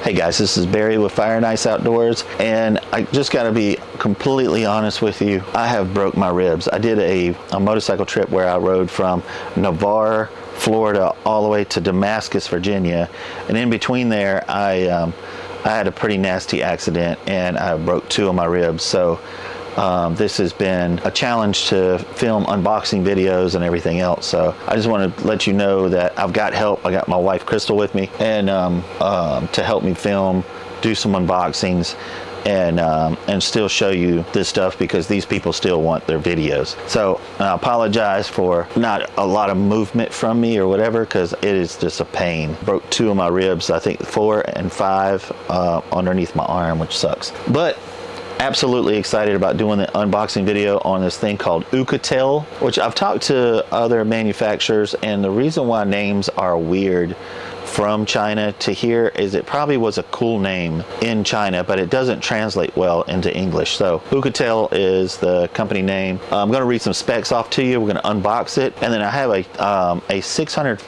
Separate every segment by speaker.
Speaker 1: Hey guys, this is Barry with FaO&x Outdoors, and I just got to be completely honest with you. I have broke my ribs. I did a motorcycle trip where I rode from Navarre, Florida, all the way to Damascus, Virginia, and in between there, I had a pretty nasty accident, and I broke 2 of my ribs. So this has been a challenge to film unboxing videos and everything else. So I just want to let you know that I've got help. I got my wife Crystal with me, and to help me film, do some unboxings, and still show you this stuff, because these people still want their videos. So I apologize for not a lot of movement from me or whatever, because it is just a pain. Broke 2 of my ribs, I think 4 and 5 underneath my arm, which sucks. But absolutely excited about doing the unboxing video on this thing called Oukitel, which I've talked to other manufacturers, and the reason why names are weird from China to here is it probably was a cool name in China, but it doesn't translate well into English. So Oukitel is the company name. I'm going to read some specs off to you. We're going to unbox it, and then I have a 600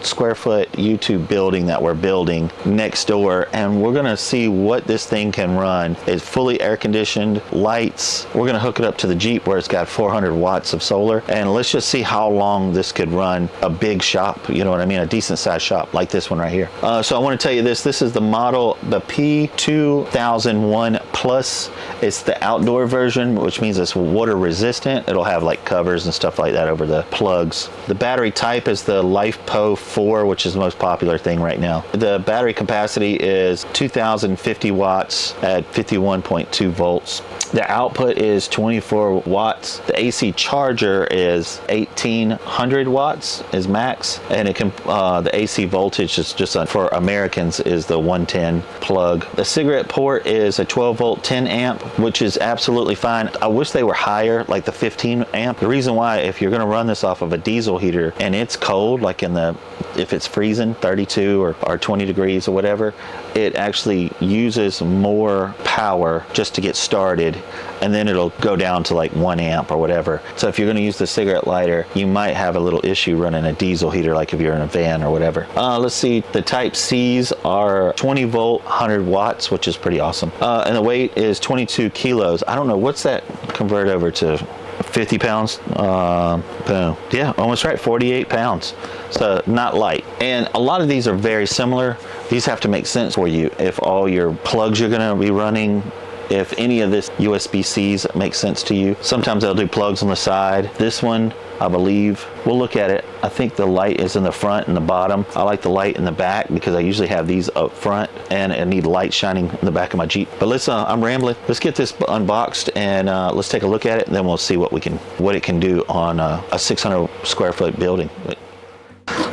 Speaker 1: square foot YouTube building that we're building next door, and we're going to see what this thing can run. It's fully air conditioned, lights. We're going to hook it up to the Jeep where it's got 400 watts of solar, and let's just see how long this could run a big shop, you know what I mean, a decent sized shop like this one right here. So I want to tell you this is the model, the P2001 Plus. It's the outdoor version, which means it's water resistant. It'll have like covers and stuff like that over the plugs. The battery type is the LiFePO 4, which is the most popular thing right now. The battery capacity is 2050 watts at 51.2 volts. The output is 24 watts. The AC charger is 1800 watts is max, and it can the AC voltage is just for Americans is the 110 plug. The cigarette port is a 12 volt 10 amp, which is absolutely fine. I wish they were higher, like the 15 amp. The reason why, if you're going to run this off of a diesel heater and it's cold, like if it's freezing 32 or 20 degrees or whatever, it actually uses more power just to get started, and then it'll go down to like 1 amp or whatever. So if you're going to use the cigarette lighter, you might have a little issue running a diesel heater, like if you're in a van or whatever. Let's see, the type C's are 20 volt 100 watts, which is pretty awesome, and the weight is 22 kilos. I don't know, what's that convert over to 50 pounds? Yeah, almost right, 48 pounds. So not light. And a lot of these are very similar. These have to make sense for you. If all your plugs you're going to be running, if any of this USB-Cs makes sense to you. Sometimes they'll do plugs on the side. This one, I believe, we'll look at it. I think the light is in the front and the bottom. I like the light in the back because I usually have these up front, and I need light shining in the back of my Jeep. But let's, I'm rambling. Let's get this unboxed, and let's take a look at it, and then we'll see what it can do on a 600 square foot building.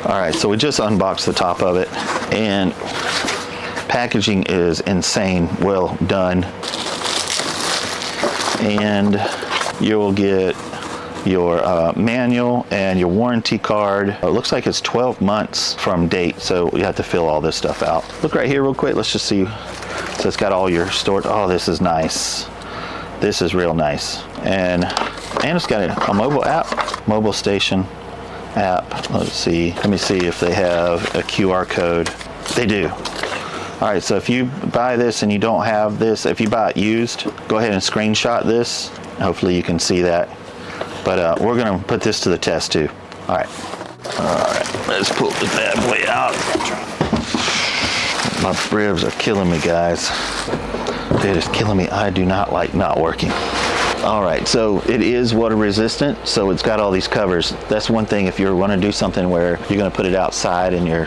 Speaker 1: All right, so we just unboxed the top of it, and packaging is insane well done. And you'll get your manual and your warranty card. It looks like it's 12 months from date, so you have to fill all this stuff out. Look right here real quick. Let's just see. So it's got all your stored. Oh, this is nice. This is real nice. And it's got a mobile app, mobile station app. Let's see. Let me see if they have a QR code. They do. All right, so if you buy this and you don't have this, if you buy it used, go ahead and screenshot this. Hopefully you can see that. But we're gonna put this to the test too. All right, let's pull the bad boy out. My ribs are killing me, guys. It is killing me. I do not like not working. All right, so it is water resistant, so it's got all these covers. That's one thing if you're going to do something where you're going to put it outside in your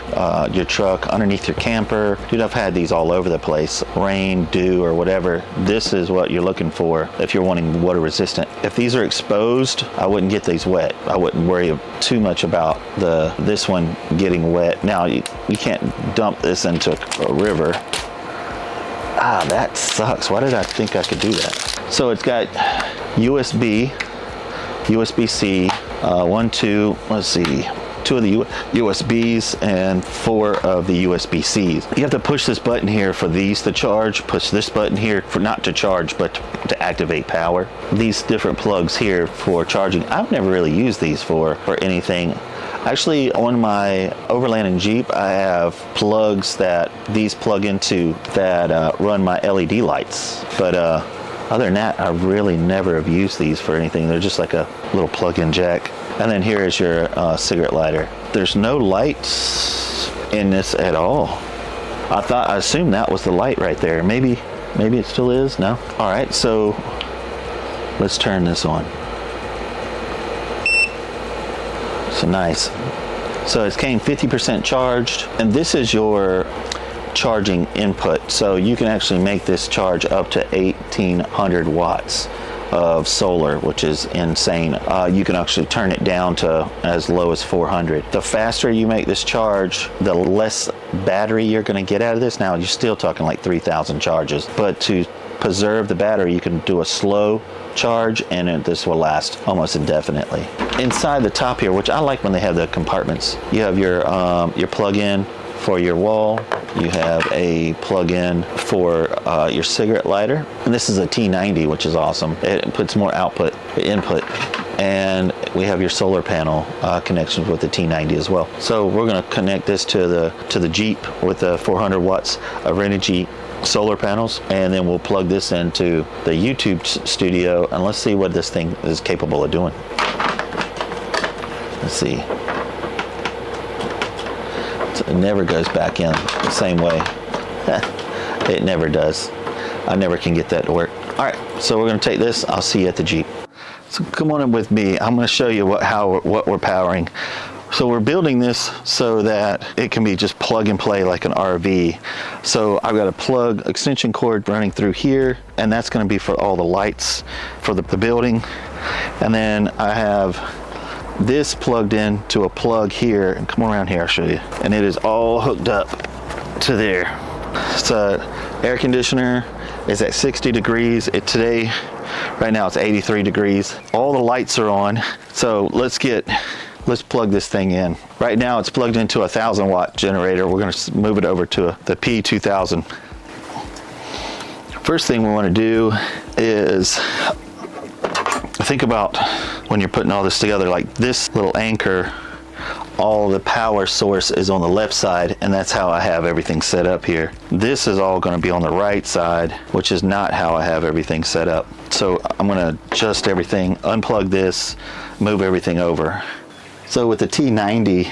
Speaker 1: truck, underneath your camper. Dude, I've had these all over the place. Rain, dew, or whatever. This is what you're looking for if you're wanting water resistant. If these are exposed, I wouldn't get these wet. I wouldn't worry too much about this one getting wet. Now, you can't dump this into a river. Ah, that sucks. Why did I think I could do that? So it's got USB, USB-C, 1, 2, let's see, 2 of the USBs and 4 of the USB-Cs. You have to push this button here for these to charge, push this button here for not to charge, but to activate power. These different plugs here for charging, I've never really used these for anything Actually, on my Overland and Jeep, I have plugs that these plug into that run my LED lights. But other than that, I really never have used these for anything. They're just like a little plug-in jack. And then here is your cigarette lighter. There's no lights in this at all. I assumed that was the light right there. Maybe it still is. No. All right, so let's turn this on. So nice. So it came 50% charged, and this is your charging input. So you can actually make this charge up to 1800 watts of solar, which is insane. You can actually turn it down to as low as 400. The faster you make this charge, the less battery you're going to get out of this. Now you're still talking like 3,000 charges, but to preserve the battery, you can do a slow charge, and this will last almost indefinitely. Inside the top here, which I like when they have the compartments, you have your plug-in for your wall. You have a plug-in for your cigarette lighter, and this is a T90, which is awesome. It puts more input, and we have your solar panel connections with the T90 as well. So we're going to connect this to the Jeep with the 400 watts of Energy solar panels, and then we'll plug this into the YouTube studio, and let's see what this thing is capable of doing. Let's see. It never goes back in the same way. It never does. I never can get that to work. All right, so we're going to take this. I'll see you at the Jeep. So come on in with me. I'm going to show you what we're powering. So we're building this so that it can be just plug and play like an RV. So I've got a plug extension cord running through here, and that's going to be for all the lights for the building. And then I have this plugged in to a plug here, and come around here, I'll show you. And it is all hooked up to there. So air conditioner is at 60 degrees. Right now it's 83 degrees. All the lights are on. So let's plug this thing in. Right now it's plugged into a 1,000 watt generator. We're going to move it over to the P2000. First thing we want to do is think about when you're putting all this together, like this little anchor, all the power source is on the left side, and that's how I have everything set up here. This is all going to be on the right side, which is not how I have everything set up. So I'm going to adjust everything, unplug this, move everything over. So with the T90,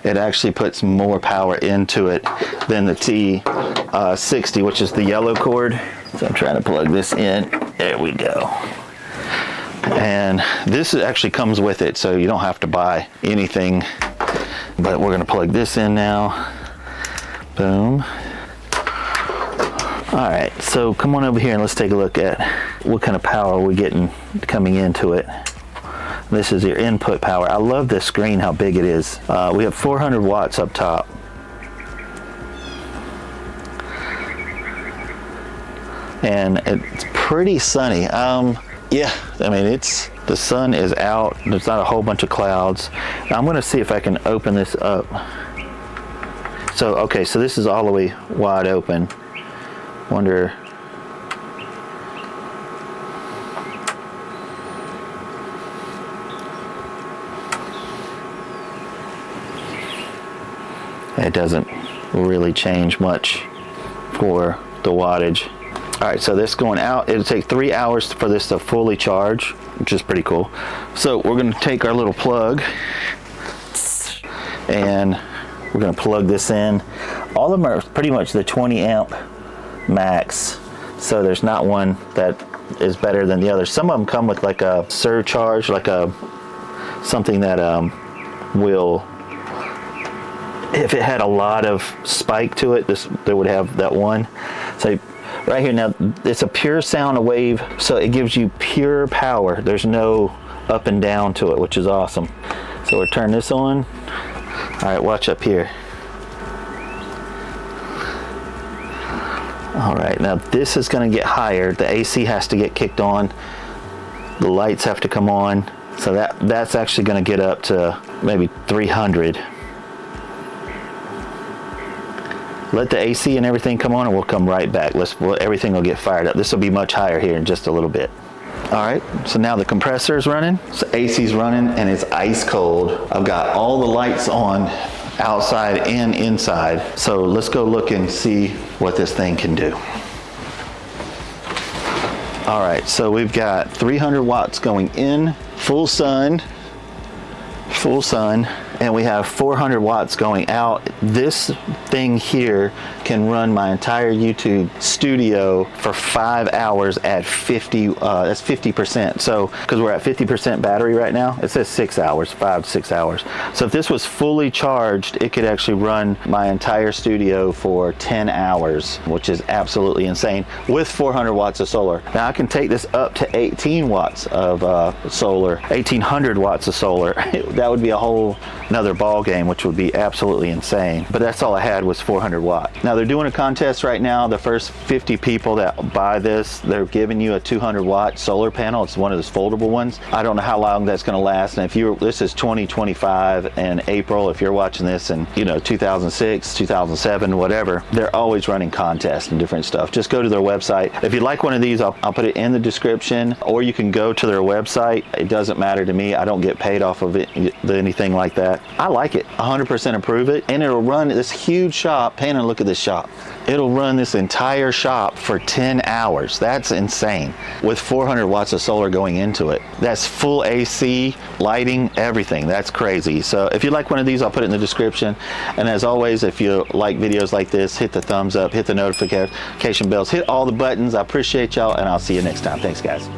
Speaker 1: it actually puts more power into it than the T60, which is the yellow cord. So I'm trying to plug this in. There we go. And this actually comes with it, so you don't have to buy anything. But we're going to plug this in now. Boom. All right, so come on over here and let's take a look at what kind of power we're getting coming into it. This is your input power. I love this screen, how big it is. We have 400 watts up top. And it's pretty sunny. Yeah, I mean, the sun is out. There's not a whole bunch of clouds. Now I'm going to see if I can open this up. So, okay, so this is all the way wide open. Wonder. It doesn't really change much for the wattage. All right, so this going out, it'll take 3 hours for this to fully charge, which is pretty cool. So we're going to take our little plug and we're going to plug this in. All of them are pretty much the 20 amp max, so there's not one that is better than the other. Some of them come with like a surcharge, like something that will, if it had a lot of spike to it, they would have that one. So right here now, it's a pure sound wave, so it gives you pure power. There's no up and down to it, which is awesome. So we'll turn this on. All right, watch up here. All right, now this is going to get higher. The AC has to get kicked on. The lights have to come on. So that's actually going to get up to maybe 300. Let the AC and everything come on, and we'll come right back. Everything will get fired up. This will be much higher here in just a little bit. All right, so now the compressor is running. So AC's running and it's ice cold. I've got all the lights on outside and inside. So let's go look and see what this thing can do. All right, so we've got 300 watts going in, full sun, and we have 400 watts going out. This thing here can run my entire YouTube studio for 5 hours at 50, that's 50%. So, because we're at 50% battery right now, it says 6 hours, 5 to 6 hours. So if this was fully charged, it could actually run my entire studio for 10 hours, which is absolutely insane, with 400 watts of solar. Now I can take this up to 18 watts of solar, 1800 watts of solar. That would be a whole another ball game, which would be absolutely insane. But that's all I had was 400 watt. Now they're doing a contest right now. The first 50 people that buy this, they're giving you a 200 watt solar panel. It's one of those foldable ones. I don't know how long that's going to last. And if you're, this is 2025 in April, if you're watching this in, you know, 2006, 2007, whatever, they're always running contests and different stuff. Just go to their website. If you'd like one of these, I'll put it in the description, or you can go to their website. It doesn't matter to me. I don't get paid off of it, anything like that. I like it, 100% approve it, and it'll run this huge shop. Pan and look at this shop. It'll run this entire shop for 10 hours. That's insane. With 400 watts of solar going into it. That's full AC, lighting, everything. That's crazy. So if you like one of these, I'll put it in the description. And as always, if you like videos like this, hit the thumbs up, hit the notification bells, hit all the buttons. I appreciate y'all, and I'll see you next time. Thanks, guys.